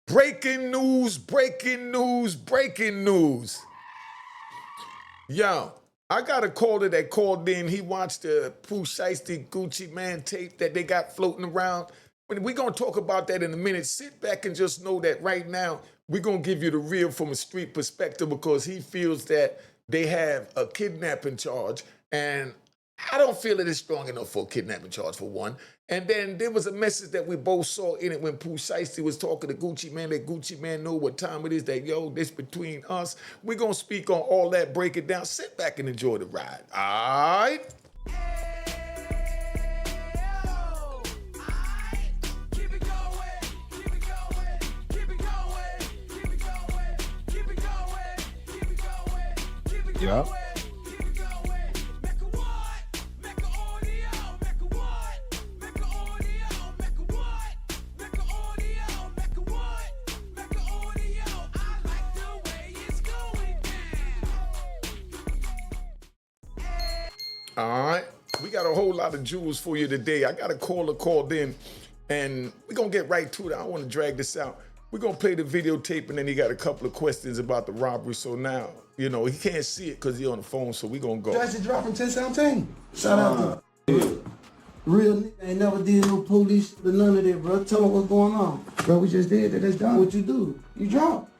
Breaking news, breaking news, breaking news. Yo, I got a caller that called in. He watched the Pooh Shiesty Gucci Man tape that they got floating around. We're going to talk about that in a minute. Sit back and just know that right now, we're going to give you the real from a street perspective because he feels that they have a kidnapping charge. And I don't feel it is strong enough for a kidnapping charge, for one. And then there was a message that we both saw in it when Pooh Shiesty was talking to Gucci Man, that Gucci Man know what time it is, that, yo, this between us. We're going to speak on all that, break it down. Sit back and enjoy the ride. All right? Yeah. All right. We got a whole lot of jewels for you today. I got a caller called in, and we're going to get right to it. I don't want to drag this out. We're going to play the videotape, and then he got a couple of questions about the robbery. So now, you know, he can't see it because he's on the phone, so we're going to go. Judge dropping 10-17. Shout out to real nigga. Ain't never did no police or none of that, bro. Tell them what's going on. Bro, we just did that. That's done. What you do? You drop.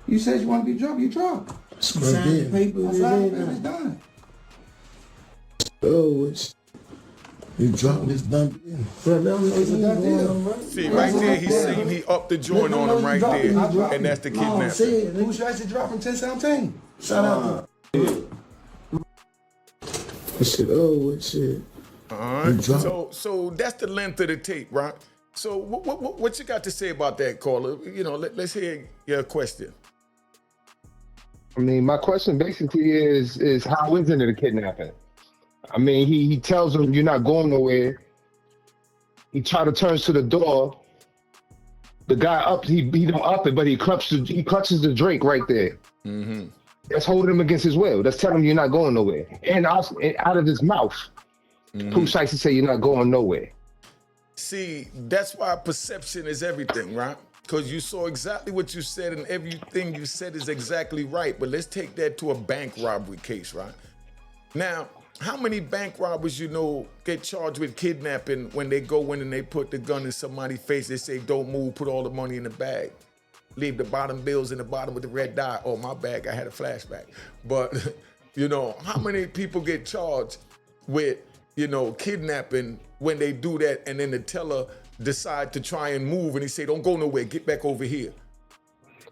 You said you want to be dropped, you drop. Sign the paper, it's done. Oh, you dropping this done. Bro, it's a done deal. See, right there, he's saying he upped the joint on him right there, and that's the kidnapping. Who should dropping 10-17? Shout out to Shit, oh, shit. All right, so that's the length of the tape, right? So what you got to say about that, caller? You know, let's hear your question. I mean, my question basically is how is it a kidnapping? I mean, he tells him you're not going nowhere. He turns to the door. The guy up, he don't up it, but he clutches the drink right there. Mm-hmm. That's holding him against his will. That's telling him you're not going nowhere. And out of his mouth, Pooh Shiesty say you're not going nowhere. See, that's why perception is everything, right? Because you saw exactly what you said, and everything you said is exactly right. But let's take that to a bank robbery case, right? Now, how many bank robbers you know get charged with kidnapping when they go in and they put the gun in somebody's face? They say, don't move, put all the money in the bag. Leave the bottom bills in the bottom with the red dot. Oh, my bag, I had a flashback. But, you know, how many people get charged with, you know, kidnapping when they do that and then the teller decide to try and move and he say, don't go nowhere, get back over here?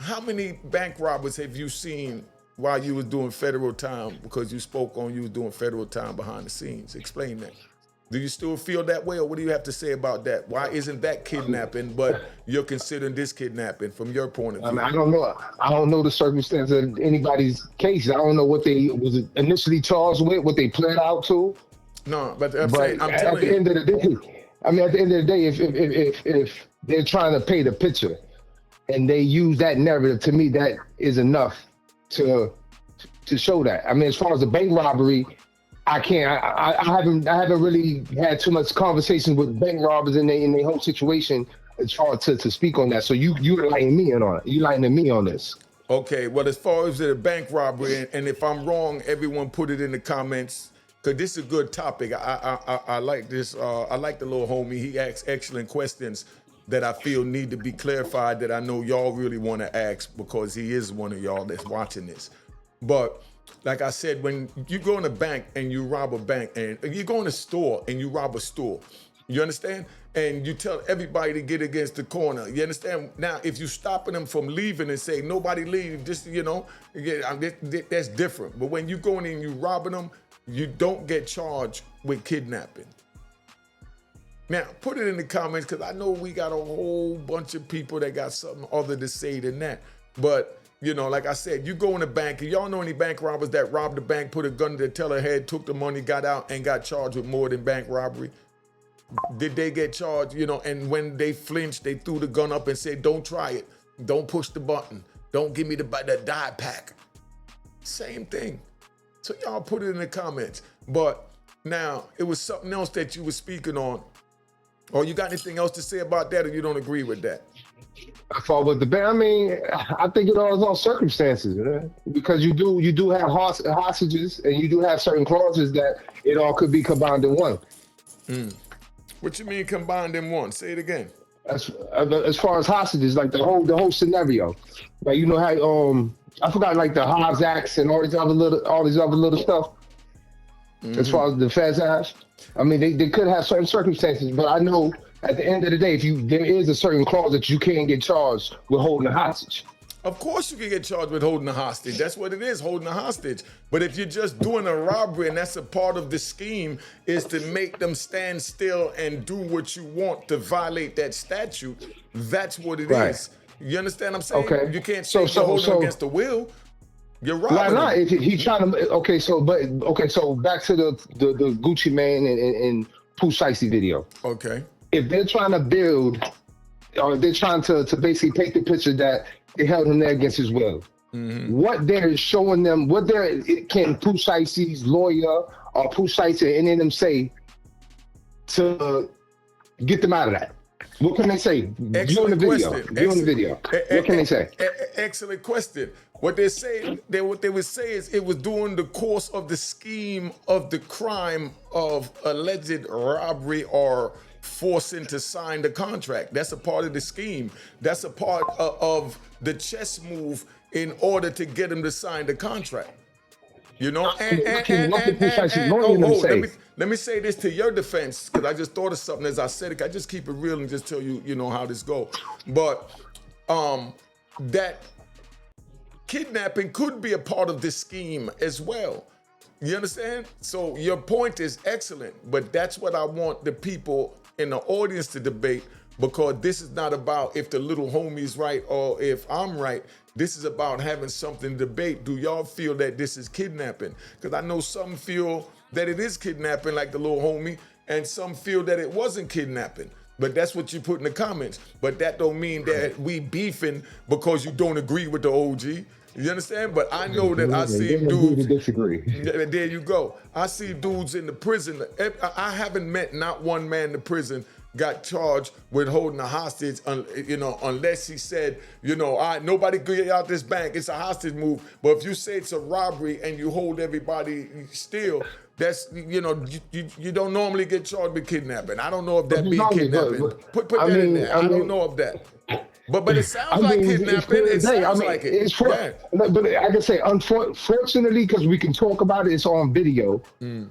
How many bank robbers have you seen while you was doing federal time, because you spoke on you was doing federal time behind the scenes? Explain that. Do you still feel that way, or what do you have to say about that? Why isn't that kidnapping, but you're considering this kidnapping from your point of view? I mean, I don't know. I don't know the circumstance of anybody's case. I don't know what they was initially charged with, what they pled out to. No, but I'm telling at the end of the day, I mean, at the end of the day, if they're trying to paint a picture and they use that narrative, to me, that is enough to show that. I mean, as far as the bank robbery, I haven't really had too much conversation with bank robbers in their whole situation as far to speak on that. So you're lightening me on it. You lightening me on this. Okay, well, as far as the bank robbery, and if I'm wrong, everyone put it in the comments, because this is a good topic. I like this. I like the little homie. He asks excellent questions that I feel need to be clarified, that I know y'all really want to ask, because he is one of y'all that's watching this. But like I said, when you go in a bank and you rob a bank, and you go in a store and you rob a store, you understand? And you tell everybody to get against the corner. You understand? Now, if you stopping them from leaving and say, nobody leave, just, you know, that's different. But when you go in and you robbing them, you don't get charged with kidnapping. Now, put it in the comments, because I know we got a whole bunch of people that got something other to say than that. But, you know, like I said, you go in the bank, and y'all know any bank robbers that robbed the bank, put a gun to the teller head, took the money, got out, and got charged with more than bank robbery? Did they get charged, you know, and when they flinched, they threw the gun up and said, don't try it, don't push the button, don't give me the die pack? Same thing. So y'all put it in the comments. But now, it was something else that you were speaking on Or you got anything else to say about that, or you don't agree with that? I fall with the ban. I mean, I think it all is on circumstances, man. Because you do have hostages, and you do have certain clauses that it all could be combined in one. What you mean combined in one? Say it again. As far as hostages, like the whole scenario, like you know how I forgot like the Hobbs Acts and all these other little stuff. As far as the feds have, I mean they could have certain circumstances, but I know at the end of the day, there is a certain clause that you can't get charged with holding a hostage. Of course you can get charged with holding a hostage. That's what it is, holding a hostage. But if you're just doing a robbery and that's a part of the scheme is to make them stand still and do what you want to violate that statute, that's what it is. You understand what I'm saying? Okay. You can't say you're holding them against the will. You're robbing Why not? them. If he's trying to, so back to the Gucci Mane and Pooh Shiesty video. Okay. If they're trying to build, or they're trying to basically paint the picture that they held him there against his will, what they're showing them, can Pooh Shiesty's lawyer or Pooh Shiesty and any of them say to get them out of that? What can they say? Viewing the video. What can they say? Excellent question. What they would say is it was during the course of the scheme of the crime of alleged robbery or forcing to sign the contract. That's a part of the scheme. That's a part of the chess move in order to get him to sign the contract. You know, let me say this to your defense, because I just thought of something as I said it. I just keep it real and just tell you, you know, how this goes. But that kidnapping could be a part of this scheme as well. You understand? So your point is excellent, but that's what I want the people in the audience to debate, because this is not about if the little homie's right or if I'm right. This is about having something to debate. Do y'all feel that this is kidnapping? Because I know some feel that it is kidnapping, like the little homie, and some feel that it wasn't kidnapping. But that's what you put in the comments. But that don't mean that we beefing because you don't agree with the OG. You understand? But I know that I see dudes. Disagree. There you go. I see dudes in the prison. I haven't met not one man in the prison got charged with holding a hostage, unless he said, all right, nobody get out this bank. It's a hostage move. But if you say it's a robbery and you hold everybody still, that's, you don't normally get charged with kidnapping. I don't know if that be kidnapping. Put that in there. I don't know of that. But it sounds like kidnapping. It sounds like it. But I can say, unfortunately, because we can talk about it, it's on video.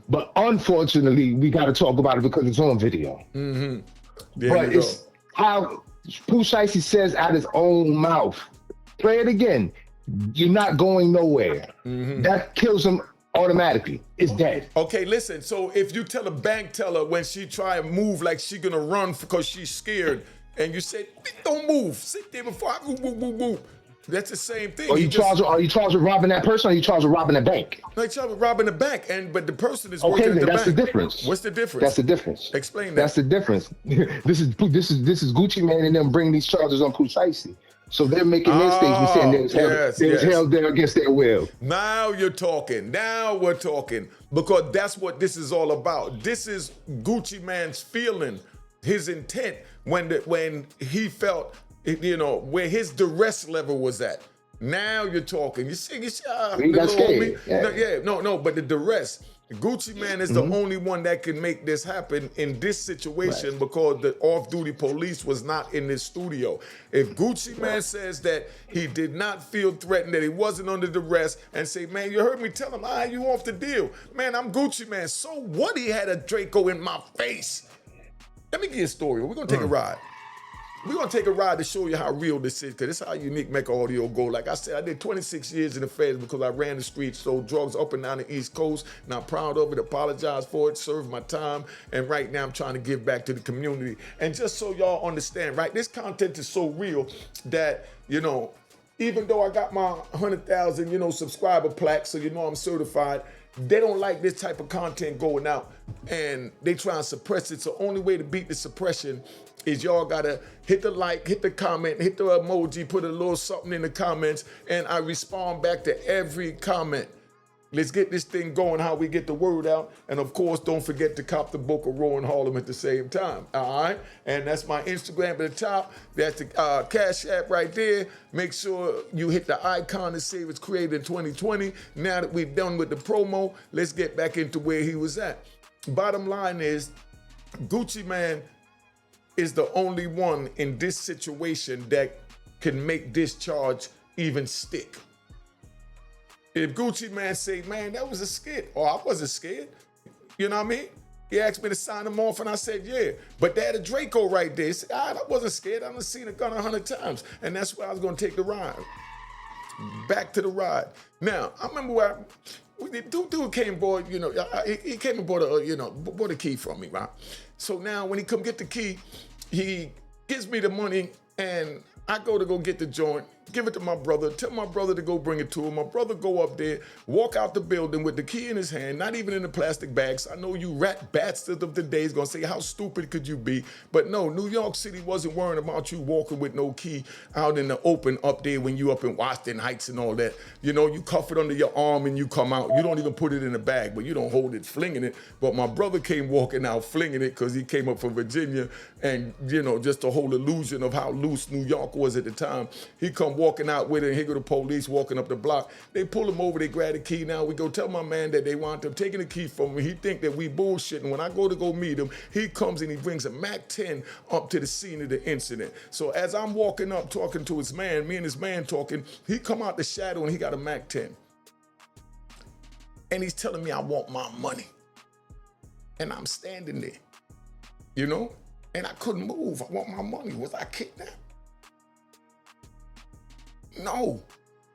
But unfortunately, we got to talk about it because it's on video. But it's how Pooh Shiesty says out his own mouth. Play it again. You're not going nowhere. That kills him automatically. It's dead. Okay, listen. So if you tell a bank teller when she try and move like she gonna run because she's scared, and you say, don't move, sit there before I move. That's the same thing. Are you charged with robbing that person, or are you charged with robbing a bank? No, you charged with robbing the bank, but the person is working at the bank. That's the difference. What's the difference? That's the difference. Explain that. That's the difference. This is Gucci Mane and them bringing these charges on Pooh Shiesty. So they're making their statement saying they was held there against their will. Now you're talking. Now we're talking, because that's what this is all about. This is Gucci Mane's feeling, his intent when he felt, where his duress level was at. Now you're talking. You see, he got scared. But the duress. Gucci Mane is the only one that can make this happen in this situation, because the off-duty police was not in this studio. If Gucci Mane says that he did not feel threatened, that he wasn't under duress, and say, man, you heard me tell him, you off the deal. Man, I'm Gucci Mane. So what? He had a Draco in my face. Let me give you a story. We're going to take a ride. We're going to take a ride to show you how real this is, because this is how Unique Mecca audio go. Like I said, I did 26 years in the feds because I ran the streets, sold drugs up and down the East Coast. And I'm proud of it, apologize for it, served my time. And right now I'm trying to give back to the community. And just so y'all understand, right, this content is so real that, even though I got my 100,000, subscriber plaque, so I'm certified, they don't like this type of content going out, and they try and suppress it. So only way to beat the suppression is y'all gotta hit the like, hit the comment, hit the emoji, put a little something in the comments, and I respond back to every comment. Let's get this thing going, how we get the word out. And of course, don't forget to cop the book of Rowan Harlem at the same time. All right? And that's my Instagram at the top. That's the Cash App right there. Make sure you hit the icon to say it was created in 2020. Now that we've done with the promo, let's get back into where he was at. Bottom line is, Gucci Man is the only one in this situation that can make this charge even stick. If Gucci Man say, man, that was a skit, or I wasn't scared, you know what I mean? He asked me to sign him off, and I said, yeah. But they had a Draco right there. He said, I wasn't scared. I've seen a gun 100 times. And that's where I was going to take the ride. Back to the ride. Now, I remember where dude came bought, you know, he came and bought a key from me, right? So now when he come get the key, he gives me the money, and I go get the joint, give it to my brother, tell my brother to go bring it to him. My brother go up there, walk out the building with the key in his hand, not even in the plastic bags. I know you rat bastards of the day is gonna say, how stupid could you be? But no, New York City wasn't worrying about you walking with no key out in the open up there when you up in Washington Heights and all that. You know, you cuff it under your arm and you come out. You don't even put it in the bag, but you don't hold it flinging it. But my brother came walking out flinging it because he came up from Virginia, and you know, just the whole illusion of how loose New York was at the time. He come walking out with it, and here go the police walking up the block. They pull him over, they grab the key. Now we go tell my man that they want him taking the key from me. He think that we bullshitting. When I go meet him, he comes and he brings a Mac 10 up to the scene of the incident. So as I'm walking up talking to his man, me and his man talking, he come out the shadow and he got a Mac 10. And he's telling me I want my money. And I'm standing there, you know? And I couldn't move. I want my money. Was I kidnapped? No,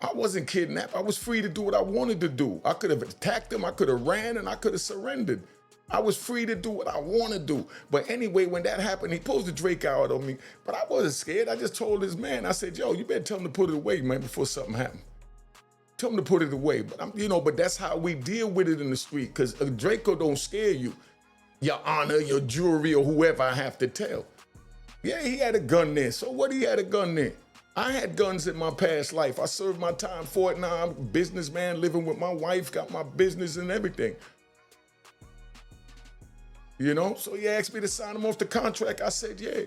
I wasn't kidnapped. I was free to do what I wanted to do. I could have attacked him, I could have ran, and I could have surrendered. I was free to do what I want to do. But anyway, when that happened, he pulls the Drake out on me. But I wasn't scared. I just told his man, I said, yo, you better tell him to put it away, man, before something happened. Tell him to put it away. But but that's how we deal with it in the street, because a Draco don't scare you. Your honor, your jury, or whoever I have to tell. Yeah, he had a gun there. So what, he had a gun there? I had guns in my past life. I served my time for it. Now I'm a businessman, living with my wife, got my business and everything. You know, so he asked me to sign him off the contract. I said, yeah.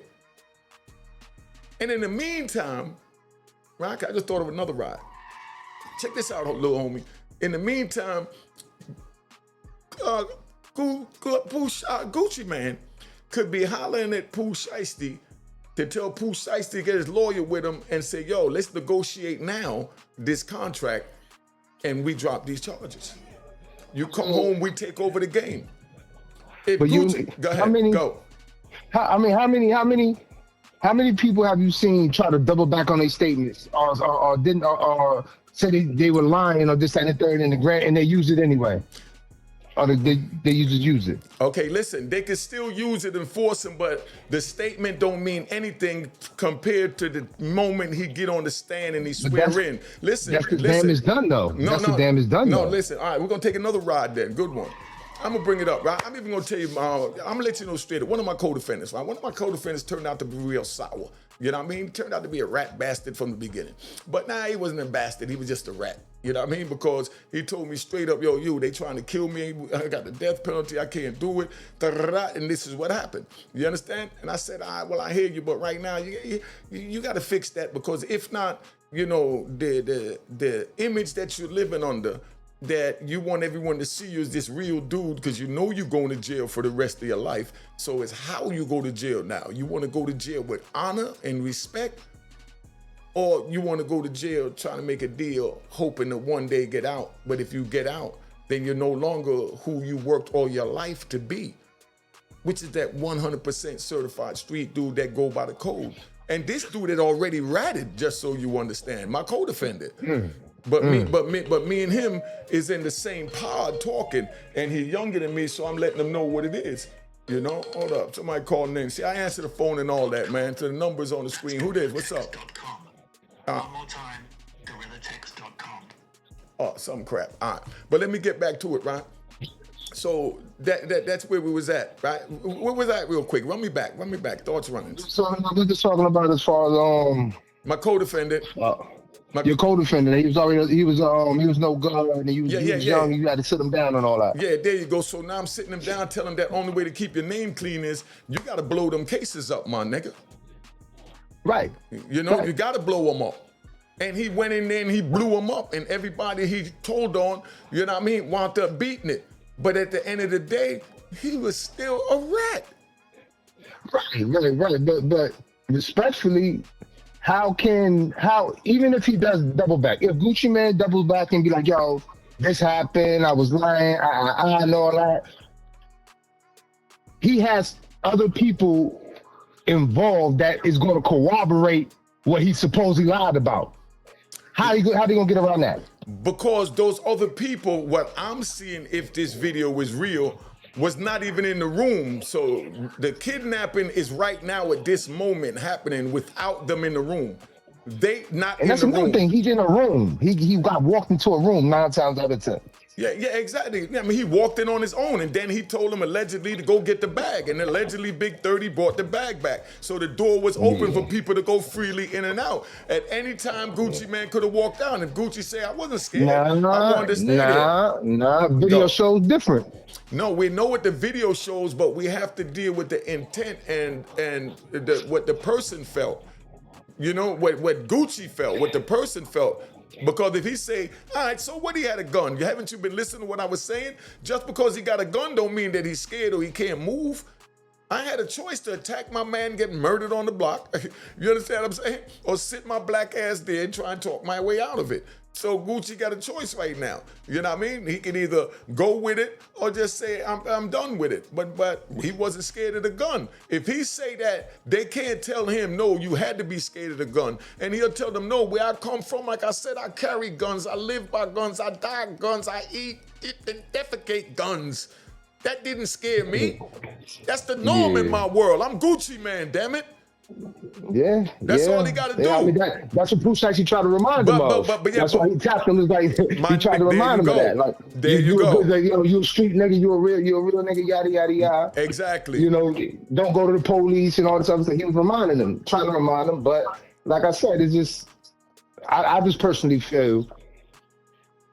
And in the meantime, right, I just thought of another ride. Check this out, little homie. In the meantime, Gucci Man could be hollering at Pooh Shiesty to tell Pooh Shiesty to get his lawyer with him and say, yo, let's negotiate now this contract and we drop these charges. You come home, we take over the game. If But Gucci, go ahead, go. How many people have you seen try to double back on their statements or said they were lying or this, that, and the third in the grant, and they use it anyway? Or they just use it? Okay, listen, they can still use it and force him, but the statement don't mean anything compared to the moment he get on the stand and he swear in. Listen, that's the damn is done though. The damn is done though. No, listen, all right, we're gonna take another ride then, good one. I'm gonna bring it up, right? I'm even gonna tell you, I'm gonna let you know straight up. One of my co-defendants, right? One of my co-defendants turned out to be real sour. You know what I mean? He turned out to be a rat bastard from the beginning. But nah, he wasn't a bastard, he was just a rat. You know what I mean? Because he told me straight up, yo, they trying to kill me. I got the death penalty, I can't do it. And this is what happened. You understand? And I said, all right, well, I hear you, but right now, you got to fix that, because if not, you know, the image that you're living under, that you want everyone to see you as this real dude, because you know you're going to jail for the rest of your life. So it's how you go to jail now. You want to go to jail with honor and respect, or you want to go to jail trying to make a deal, hoping to one day get out. But if you get out, then you're no longer who you worked all your life to be, which is that 100% certified street dude that go by the code. And this dude had already ratted, just so you understand, my co-defendant. But me and him is in the same pod talking, and he's younger than me, so I'm letting him know what it is. You know, hold up, somebody calling in. See, I answer the phone and all that, man. So the number's on the screen. Who this? What's up? One more time, GorillaText.com. Oh, some crap. All right, but let me get back to it, right? So that's where we was at, right? Where was that real quick? Run me back. Thoughts running. So we're just talking about as far as my co-defendant. Your co-defendant, he was no good, and he was young. You had to sit him down and all that. Yeah, there you go. So now I'm sitting him down, telling him that only way to keep your name clean is you got to blow them cases up, my nigga. Right. You know, Right. you got to blow them up. And he went in there and he blew them up, and everybody he told on, you know what I mean, wound up beating it. But at the end of the day, he was still a rat. Right. But respectfully, even if he does double back, if Gucci Man doubles back and be like, yo, this happened, I was lying, I know all that. He has other people involved that is going to corroborate what he supposedly lied about. How they gonna get around that? Because those other people, what I'm seeing, if this video was real, was not even in the room. So the kidnapping is right now at this moment happening without them in the room. They not And in that's the room. another thing. He's in a room. He got walked into a room 9 times out of 10. Yeah, exactly. I mean, he walked in on his own, and then he told him allegedly to go get the bag, and allegedly Big 30 brought the bag back. So the door was open for people to go freely in and out. At any time, Gucci Man could have walked out, and Gucci say, I wasn't scared. I wanted to stay there. Video shows different. No, we know what the video shows, but we have to deal with the intent and what the person felt. You know, what Gucci felt, what the person felt. Because if he say, all right, so what, he had a gun? Haven't you been listening to what I was saying? Just because he got a gun don't mean that he's scared or he can't move. I had a choice to attack my man, get murdered on the block. You understand what I'm saying? Or sit my black ass there and try and talk my way out of it. So Gucci got a choice right now. You know what I mean? He can either go with it or just say, I'm done with it. But he wasn't scared of the gun. If he say that, they can't tell him, no, you had to be scared of the gun. And he'll tell them, no, where I come from, like I said, I carry guns, I live by guns, I die guns, I eat and defecate guns. That didn't scare me. That's the norm in my world. I'm Gucci Man, damn it. Yeah, That's all he got to do. Yeah, I mean, that's what Pooh Shiesty tried to remind him of. That's why he tapped him. He tried to remind him of that. Like, there you go. You a street nigga. You a real nigga. Yada yada yada. Exactly. You know, don't go to the police and all this other stuff. He was reminding him, trying to remind him. But like I said, it's just, I just personally feel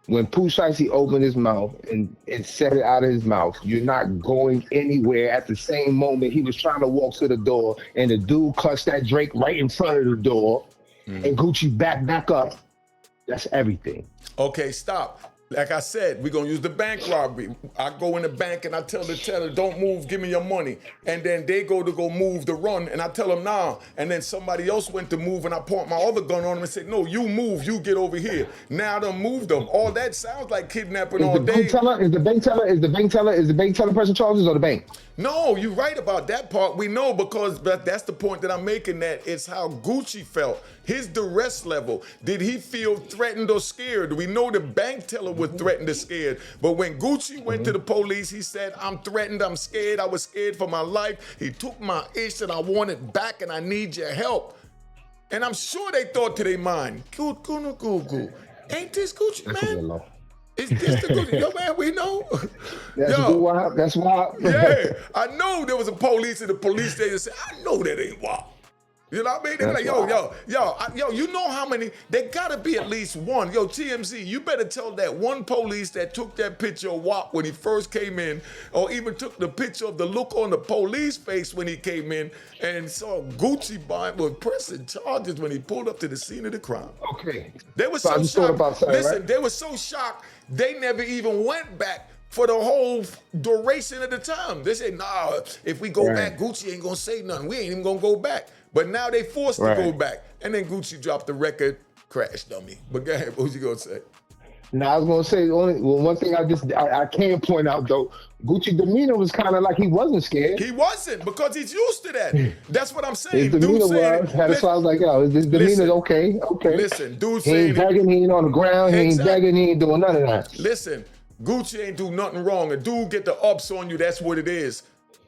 when Pooh Shiesty opened his mouth and said it out of his mouth, you're not going anywhere. At the same moment, he was trying to walk to the door, and the dude clutched that Drake right in front of the door, and Gucci back up. That's everything. Okay, stop. Like I said, we're going to use the bank robbery. I go in the bank and I tell the teller, don't move, give me your money. And then they go move the run, and I tell them, nah. And then somebody else went to move, and I point my other gun on them and said, no, you move, you get over here. Now I done moved them. All that sounds like kidnapping all day. Is the bank teller pressing charges or the bank? No, you're right about that part. We know, because that's the point that I'm making, that it's how Gucci felt. His duress level. Did he feel threatened or scared? We know the bank teller was threatened or scared. But when Gucci went to the police, he said, I'm threatened, I'm scared, I was scared for my life. He took my ish and I want it back and I need your help. And I'm sure they thought to their mind, Goo, ain't this Gucci, man? Is this the Gucci? Yo, man, we know. That's wild. Yeah, I know there was a police in the police station that said, I know that ain't wild. You know what I mean? They be like, yo, you know how many? There gotta be at least one. Yo, TMZ, you better tell that one police that took that picture of WAP when he first came in, or even took the picture of the look on the police face when he came in and saw Gucci was pressing charges when he pulled up to the scene of the crime. Okay. They were so shocked. Listen, they were so shocked, they never even went back for the whole duration of the time. They said, nah, if we go back, Gucci ain't gonna say nothing. We ain't even gonna go back. But now they forced to go back. And then Gucci dropped the record, crash dummy. But go ahead, what was you gonna say? Now I was gonna say one thing I can point out though, Gucci demeanor was kind of like he wasn't scared. He wasn't, because he's used to that. That's what I'm saying. His demeanor so I was like, yo, his demeanor's okay. Listen, dude he ain't begging, he ain't on the ground, he ain't begging, he ain't doing none of that. Listen, Gucci ain't do nothing wrong. A dude get the ups on you, that's what it is.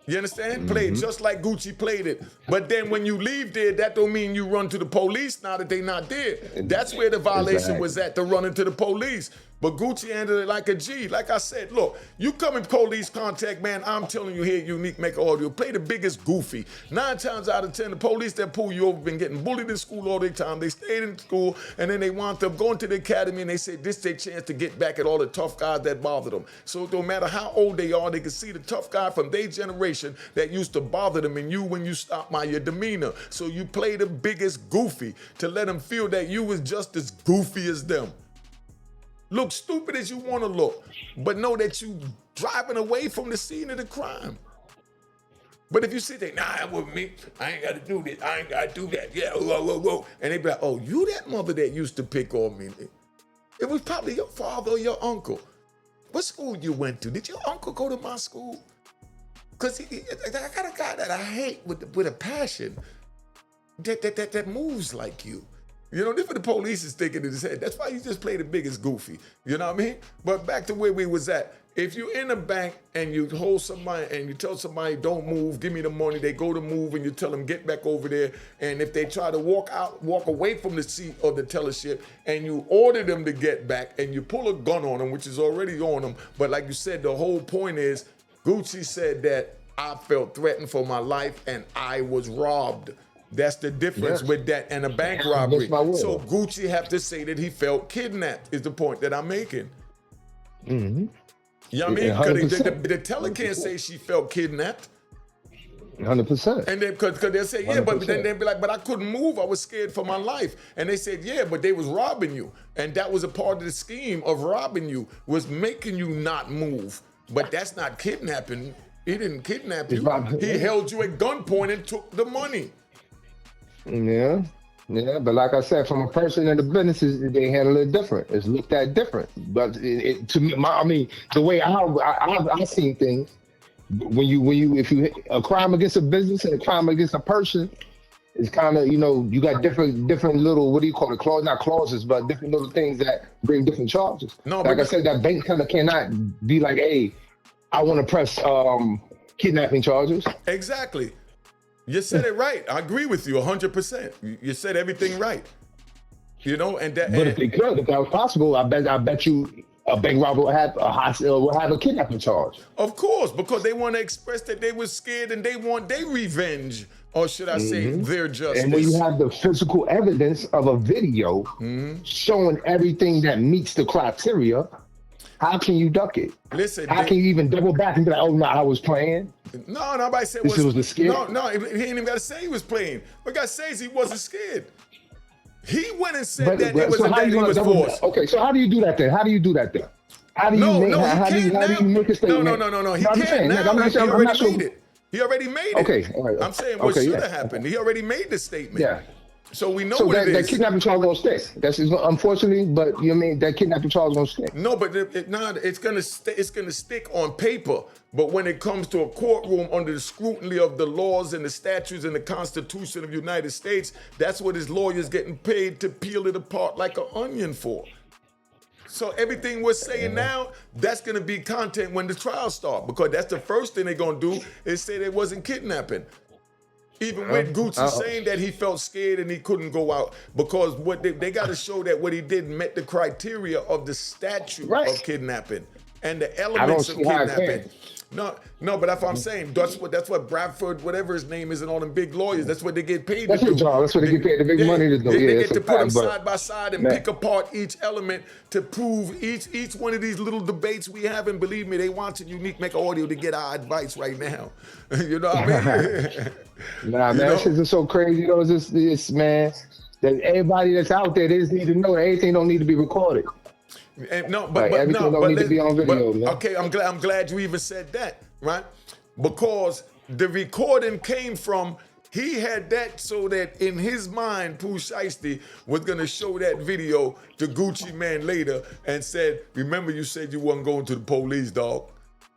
You understand? Play it just like Gucci played it. But then when you leave there, that don't mean you run to the police now that they not there. That's where the violation was at, to run into the police. But Gucci handled it like a G. Like I said, look, you come in police contact, man, I'm telling you here, Unique Mecca Audio, play the biggest goofy. 9 times out of 10, the police that pull you over been getting bullied in school all the time. They stayed in school, and then they wound up going to the academy, and they said this is their chance to get back at all the tough guys that bothered them. So no matter how old they are, they can see the tough guy from their generation that used to bother them in you when you stopped by your demeanor. So you play the biggest goofy to let them feel that you was just as goofy as them. Look stupid as you want to look, but know that you driving away from the scene of the crime. But if you sit there, nah, that wasn't me. I ain't got to do this. I ain't got to do that. Yeah, whoa, whoa, whoa. And they be like, oh, you that mother that used to pick on me. It was probably your father or your uncle. What school you went to? Did your uncle go to my school? Because I got a guy that I hate with a passion that moves like you. You know, this what the police is thinking in his head. That's why you just play the biggest goofy. You know what I mean? But back to where we was at. If you're in a bank and you hold somebody and you tell somebody, don't move, give me the money, they go to move and you tell them, get back over there. And if they try to walk away from the seat of the tellership and you order them to get back and you pull a gun on them, which is already on them. But like you said, the whole point is Gucci said that I felt threatened for my life and I was robbed. That's the difference with that and a bank robbery. So Gucci have to say that he felt kidnapped is the point that I'm making. Mm-hmm. You know what I mean? Because the teller can't say she felt kidnapped. 100%. And because they'll say, yeah, 100%. But then they'll be like, but I couldn't move. I was scared for my life. And they said, yeah, but they was robbing you. And that was a part of the scheme of robbing you, was making you not move. But that's not kidnapping. He didn't kidnap you. He held you at gunpoint and took the money. Yeah, but like I said, from a person in the businesses, they handle it different. It's looked at different. But to me, I mean, the way I seen things, if you a crime against a business and a crime against a person, it's kind of, you know, you got different little, what do you call it, not clauses, but different little things that bring different charges. No, like I said, that bank kind of cannot be like, hey, I want to press kidnapping charges. Exactly. You said it right. I agree with you 100%. You said everything right. You know, and that. But if they could, if that was possible, I bet you a bank robber will have a kidnapping charge. Of course, because they want to express that they were scared and they want their revenge, or should I say, their justice. And when you have the physical evidence of a video showing everything that meets the criteria, how can you duck it? Listen, how can you even double back and be like, oh no, I was playing? No, nobody said was the scared. No, he ain't even got to say he was playing. What guy says he wasn't scared. He went and said that it was that he was forced. Okay, so how do you do that then? How do you do that then? How do you make a statement? No. He can't now. He already made it. He already made it. Okay, all right. I'm saying what should have happened. He already made the statement. Yeah. So we know what it is. That kidnapping charge gonna stick. That's unfortunately, but you know what I mean, that kidnapping charge gonna stick. No, but it's gonna stick on paper. But when it comes to a courtroom under the scrutiny of the laws and the statutes and the Constitution of the United States, that's what his lawyers getting paid to peel it apart like an onion for. So everything we're saying now, that's gonna be content when the trial starts, because that's the first thing they're gonna do is say there wasn't kidnapping. Even with Gucci saying that he felt scared and he couldn't go out, because what they got to show that what he did met the criteria of the statute of kidnapping and the elements of kidnapping. No, but that's what I'm saying. That's what Bradford, whatever his name is, and all them big lawyers, that's what they get paid to do. That's what they get paid the big money to do. They get to put them side by side and pick apart each element to prove each one of these little debates we have. And believe me, they watching Unique Mecca Audio to get our advice right now. You know what I mean? Man, that shit is so crazy though. This man, that everybody that's out there, they just need to know that everything don't need to be recorded. But everything don't need to be on video. Okay, I'm glad you even said that, right? Because the recording came from, he had that so that in his mind, Pooh Shiesty was gonna show that video to Gucci Man later and said, remember you said you wasn't going to the police, dog.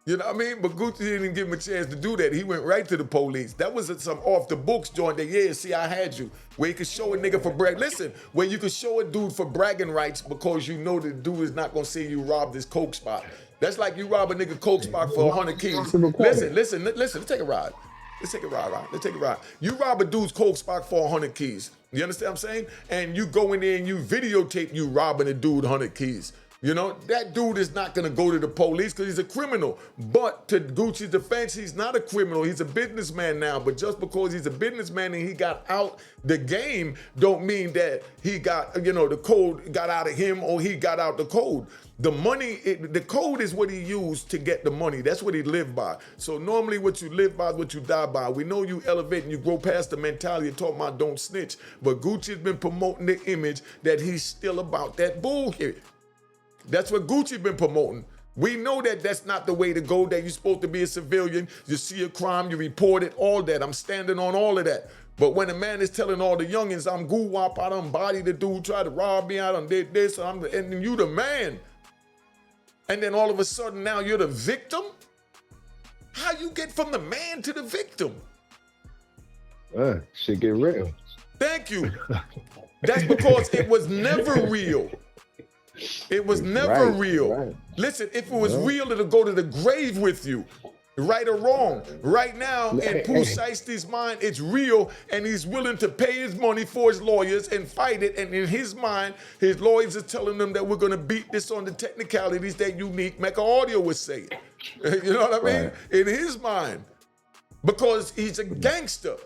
You know what I mean? But Gucci didn't give him a chance to do that. He went right to the police. That was some off the books joint that, see, I had you. Where you could show a nigga for listen, where you could show a dude for bragging rights because you know the dude is not gonna say you robbed this coke spot. That's like you rob a nigga coke spot for 100 keys. Listen, let's take a ride. Let's take a ride. You rob a dude's coke spot for 100 keys. You understand what I'm saying? And you go in there and you videotape you robbing a dude 100 keys. You know, that dude is not gonna go to the police because he's a criminal. But to Gucci's defense, he's not a criminal. He's a businessman now. But just because he's a businessman and he got out the game, don't mean that he got, you know, the code got out of him or he got out the code. The money, the code is what he used to get the money. That's what he lived by. So normally what you live by is what you die by. We know you elevate and you grow past the mentality of talking about don't snitch. But Gucci's been promoting the image that he's still about that bullshit. That's what Gucci been promoting. We know that that's not the way to go, that you're supposed to be a civilian. You see a crime, you report it, all that. I'm standing on all of that. But when a man is telling all the youngins, I'm goo-wop, I done body the dude, tried to rob me, I done did this, and you the man. And then all of a sudden now you're the victim? How you get from the man to the victim? Shit get real. Thank you. That's because it was never real. It was never real. Right. Listen, if it was real, it'll go to the grave with you. Right or wrong. Right now, in Pooh Shiesty's mind, it's real, and he's willing to pay his money for his lawyers and fight it. And in his mind, his lawyers are telling them that we're going to beat this on the technicalities that Unique Mecca Audio would say. You know what I mean? Right. In his mind. Because he's a gangster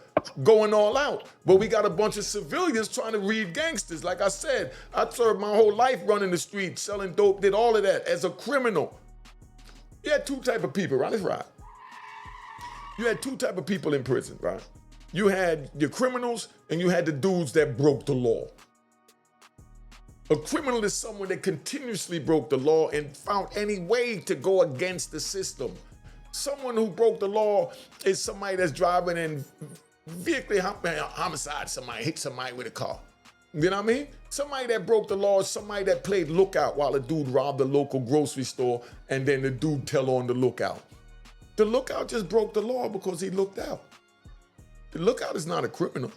going all out. But we got a bunch of civilians trying to read gangsters. Like I said, I served my whole life running the streets, selling dope, did all of that as a criminal. You had two type of people, right? That's right. You had two type of people in prison, right? You had your criminals and you had the dudes that broke the law. A criminal is someone that continuously broke the law and found any way to go against the system. Someone who broke the law is somebody that's driving in vehicular homicide, somebody hit somebody with a car. You know what I mean? Somebody that broke the law is somebody that played lookout while a dude robbed the local grocery store and then the dude tell on the lookout. The lookout just broke the law because he looked out. The lookout is not a criminal.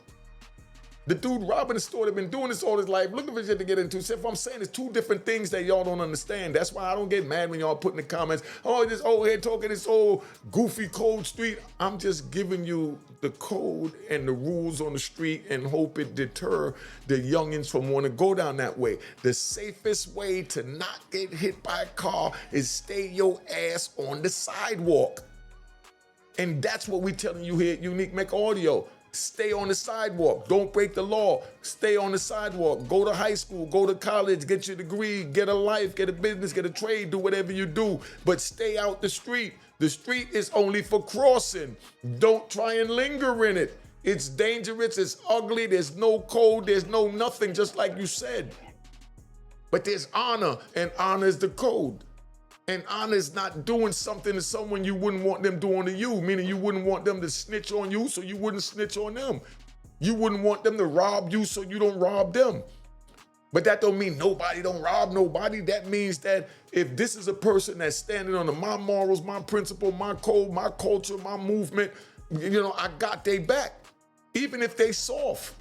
The dude robbing the store that been doing this all his life, looking for shit to get into. So if I'm saying it's two different things that y'all don't understand. That's why I don't get mad when y'all put in the comments, oh, this old head talking this old goofy code street. I'm just giving you the code and the rules on the street and hope it deter the youngins from wanting to go down that way. The safest way to not get hit by a car is stay your ass on the sidewalk. And that's what we telling you here at Unique Mecca Audio. Stay on the sidewalk. Don't break the law. Stay on the sidewalk. Go to high school, go to college, get your degree, get a life, get a business, get a trade, do whatever you do, but stay out the street. The street is only for crossing. Don't try and linger in it. It's dangerous, it's ugly, there's no code, there's no nothing, just like you said. But there's honor, and honor is the code. And honor is not doing something to someone you wouldn't want them doing to you, meaning you wouldn't want them to snitch on you, so you wouldn't snitch on them. You wouldn't want them to rob you, so you don't rob them. But that don't mean nobody don't rob nobody. That means that if this is a person that's standing under my morals, my principle, my code, my culture, my movement, you know, I got they back, even if they soft.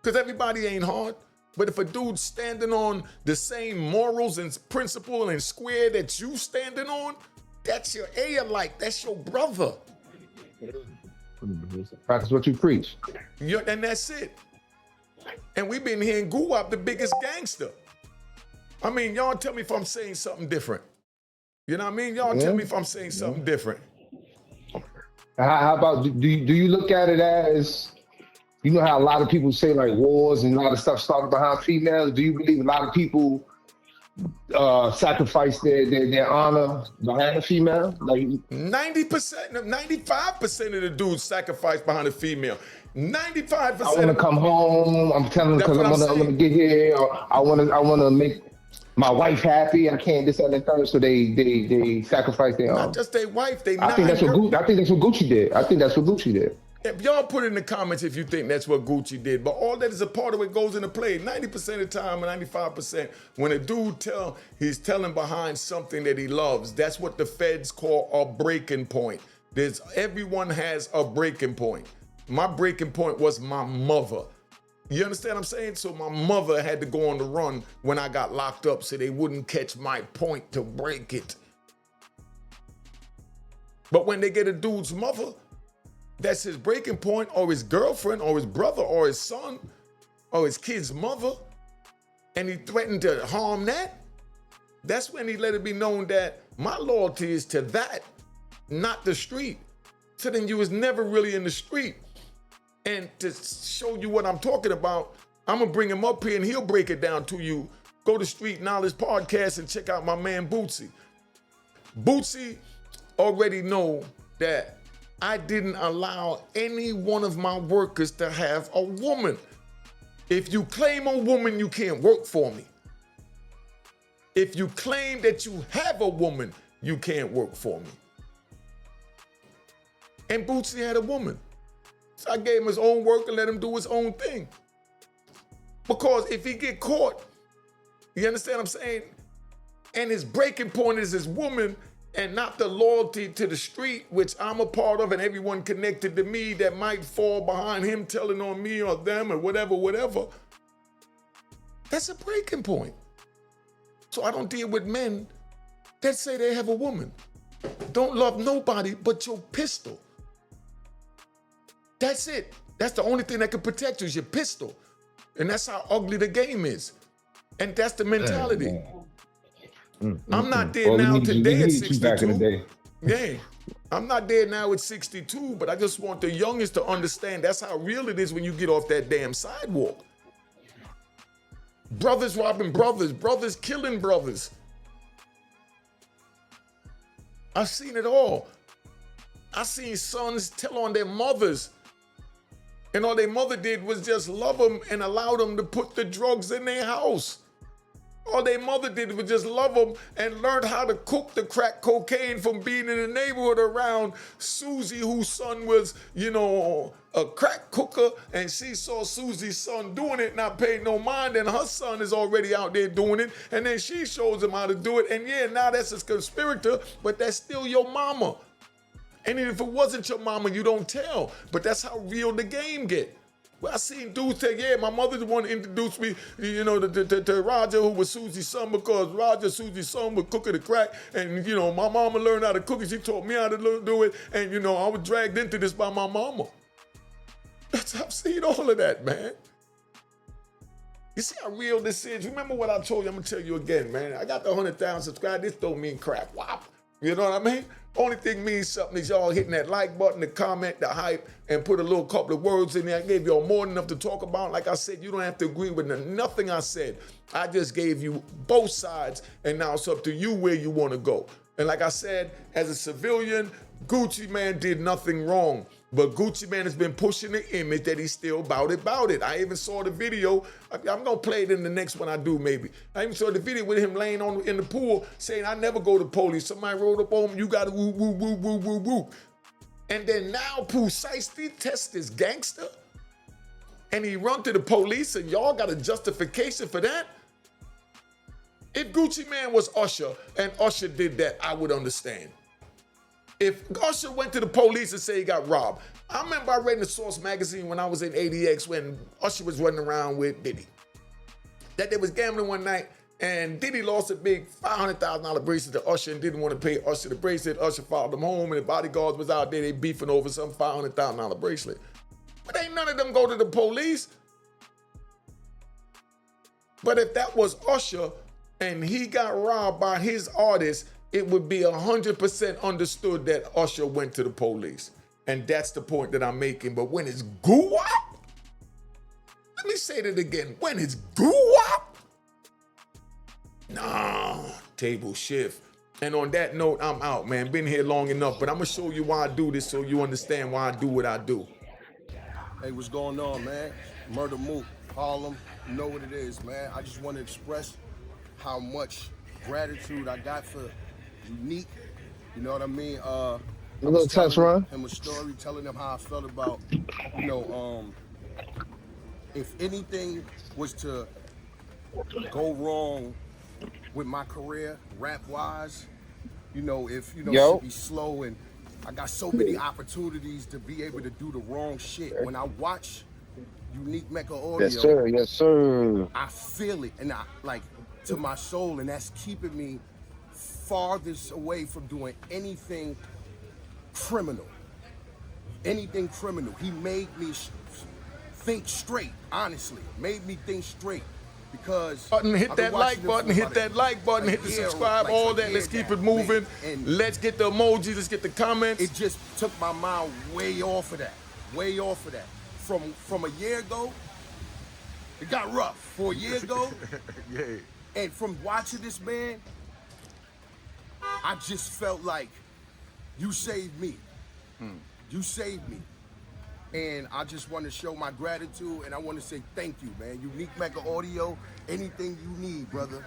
Because everybody ain't hard. But if a dude's standing on the same morals and principle and square that you standing on, that's your like that's your brother. Practice what you preach. And that's it. And we've been hearing Goo-Wop, the biggest gangster. I mean, y'all tell me if I'm saying something different. You know what I mean? Y'all tell me if I'm saying something different. How about, do you look at it as, you know how a lot of people say like wars and a lot of stuff started behind females? Do you believe a lot of people sacrifice their honor behind a female? Like 90%, 95% of the dudes sacrifice behind a female. 95%. I want to come home. I'm telling them because I'm gonna get here. Or I want to make my wife happy. I can't this and that third. So they sacrifice their honor. Not just their wife. I think that's what Gucci did. I think that's what Gucci did. If y'all put in the comments if you think that's what Gucci did, but all that is a part of it goes into play. 90% of the time, 95%, when a dude he's telling behind something that he loves, that's what the feds call a breaking point. Everyone has a breaking point. My breaking point was my mother. You understand what I'm saying? So my mother had to go on the run when I got locked up so they wouldn't catch my point to break it. But when they get a dude's mother, that's his breaking point, or his girlfriend, or his brother, or his son, or his kid's mother. and he threatened to harm that, that's when he let it be known that my loyalty is to that, not the street. So then you was never really in the street. And to show you what I'm talking about, I'm gonna bring him up here and he'll break it down to you. Go to Street Knowledge Podcast and check out my man Bootsy. Bootsy already know that I didn't allow any one of my workers to have a woman. If you claim a woman, you can't work for me. If you claim that you have a woman, you can't work for me. And Bootsy had a woman. So I gave him his own work and let him do his own thing. Because if he get caught, you understand what I'm saying? And his breaking point is his woman and not the loyalty to the street, which I'm a part of, and everyone connected to me that might fall behind him telling on me or them or whatever. That's a breaking point. So I don't deal with men that say they have a woman. Don't love nobody but your pistol. That's it. That's the only thing that can protect you is your pistol. And that's how ugly the game is. And that's the mentality. I'm not there now today at 62. Back in the day. Yeah. I'm not there now at 62, but I just want the youngest to understand that's how real it is when you get off that damn sidewalk. Brothers robbing brothers, brothers killing brothers. I've seen it all. I seen sons tell on their mothers, and all their mother did was just love them and allow them to put the drugs in their house. All their mother did was just love them and learned how to cook the crack cocaine from being in the neighborhood around Susie, whose son was, a crack cooker, and she saw Susie's son doing it, not paying no mind, and her son is already out there doing it, and then she shows him how to do it, and yeah, now that's a conspirator, but that's still your mama. And if it wasn't your mama, you don't tell, but that's how real the game get. Well, I seen dudes say, yeah, my mother the one introduced me, to Roger, who was Susie's son, because Roger, Susie's son, was cooking the crack, and, my mama learned how to cook it. She taught me how to do it, and, I was dragged into this by my mama. I've seen all of that, man. You see how real this is? Remember what I told you? I'm going to tell you again, man. I got the 100,000 subscribers. This don't mean crap. Wop. You know what I mean? Only thing means something is y'all hitting that like button, the comment, the hype, and put a little couple of words in there. I gave y'all more than enough to talk about. Like I said, you don't have to agree with nothing I said. I just gave you both sides, and now it's up to you where you want to go. And like I said, as a civilian, Gucci Man did nothing wrong. But Gucci Man has been pushing the image that he's still about it. I even saw the video. I'm going to play it in the next one I do, maybe. I even saw the video with him laying in the pool saying, I never go to police. Somebody rolled up on him, you got to woo, woo, woo, woo, woo, woo. And then now Pooh Shiesty tests this gangster, and he run to the police, and y'all got a justification for that? If Gucci Man was Usher, and Usher did that, I would understand. If Usher went to the police and said he got robbed, I remember I read in the Source magazine when I was in ADX when Usher was running around with Diddy, that they was gambling one night and Diddy lost a big $500,000 bracelet to Usher and didn't want to pay Usher the bracelet. Usher followed them home and the bodyguards was out there, they beefing over some $500,000 bracelet. But ain't none of them go to the police. But if that was Usher and he got robbed by his artist, it would be 100% understood that Usher went to the police. And that's the point that I'm making. But when it's goo-wop, let me say that again. When it's goo-wop, nah, table shift. And on that note, I'm out, man. Been here long enough, but I'm gonna show you why I do this so you understand why I do what I do. Hey, what's going on, man? Murder Mook, Harlem, you know what it is, man. I just want to express how much gratitude I got for Unique, you know what I mean? A little touch, Ron. Him a story, telling them how I felt about, if anything was to go wrong with my career, rap-wise, if, should be slow, and I got so many opportunities to be able to do the wrong shit. When I watch Unique Mecca audio, yes, sir. I feel it, and I, to my soul, and that's keeping me farthest away from doing anything criminal. He made me think straight, honestly. Made me think straight. because Hit I've that been like watching button, them for hit that like button, a hit the year, subscribe, like all a that. year Let's keep now, it moving. man. And Let's get the emojis, let's get the comments. it just took my mind way off of that. Way off of that. From a year ago, it got rough. For a year ago, Yeah. and from watching this man, I just felt like you saved me. You saved me. And I just want to show my gratitude, and I want to say thank you, man. Unique Mecca Audio, anything you need, brother,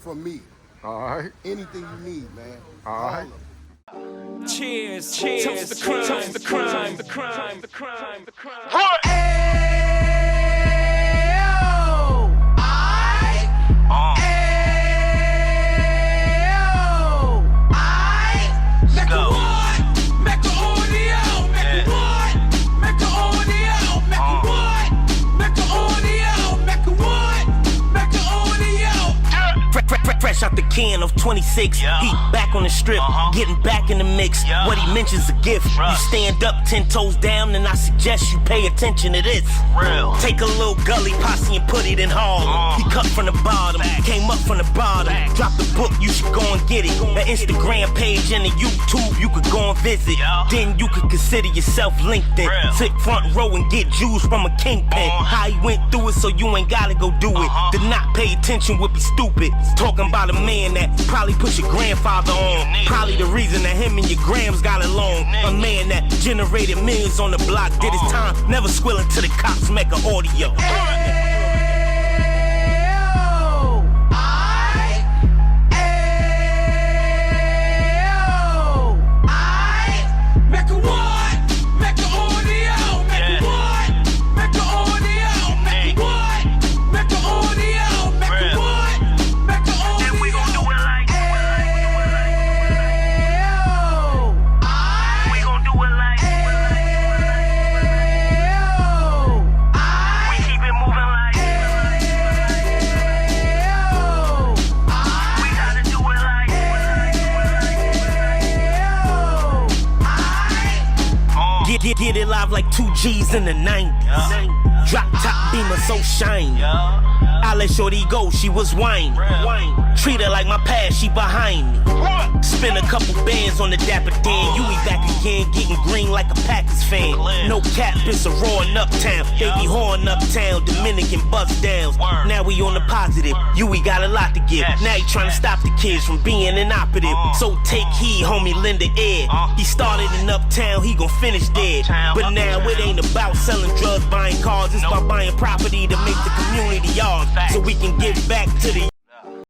from me. All right. Anything you need, man. All right. Cheers, cheers, toast the crime, toast the crime, the crime, the crime, the crime. Fresh out the can of 26, he back on the strip, getting back in the mix. What he mentions a gift. You stand up 10 toes down, and I suggest you pay attention to this. Take a little gully posse and put it in Harlem. He cut from the bottom, came up from the bottom. Drop the book, you should go and get it. The Instagram page and the YouTube, you could go and visit. Then you could consider yourself LinkedIn. Sit front row and get Jews from a kingpin. How he went through it, so you ain't gotta go do it. To not pay attention would be stupid. Talking about a man that probably put your grandfather on. Probably the reason that him and your grams got along. A man that generated millions on the block, did his time, never squealing to the cops, make an audio. Get it live like 2 G's in the 90s. Drop top beamer so shiny. I let shorty go, she was whining. Treat her like my past, she behind me. Spin a couple bands on the Dapper Dan. You be back again, getting green like a Packers fan. No cap, it's a roaring uptown. Baby horn uptown, Dominican bust downs. Now we on the positive, you we got a lot to give. Now you trying to stop the kids from being inoperative. So take heed, homie, lend a ear. He started in uptown, he gon' finish dead. But now it ain't about selling drugs, buying cars. It's about buying property to make the community ours, so we can give back to the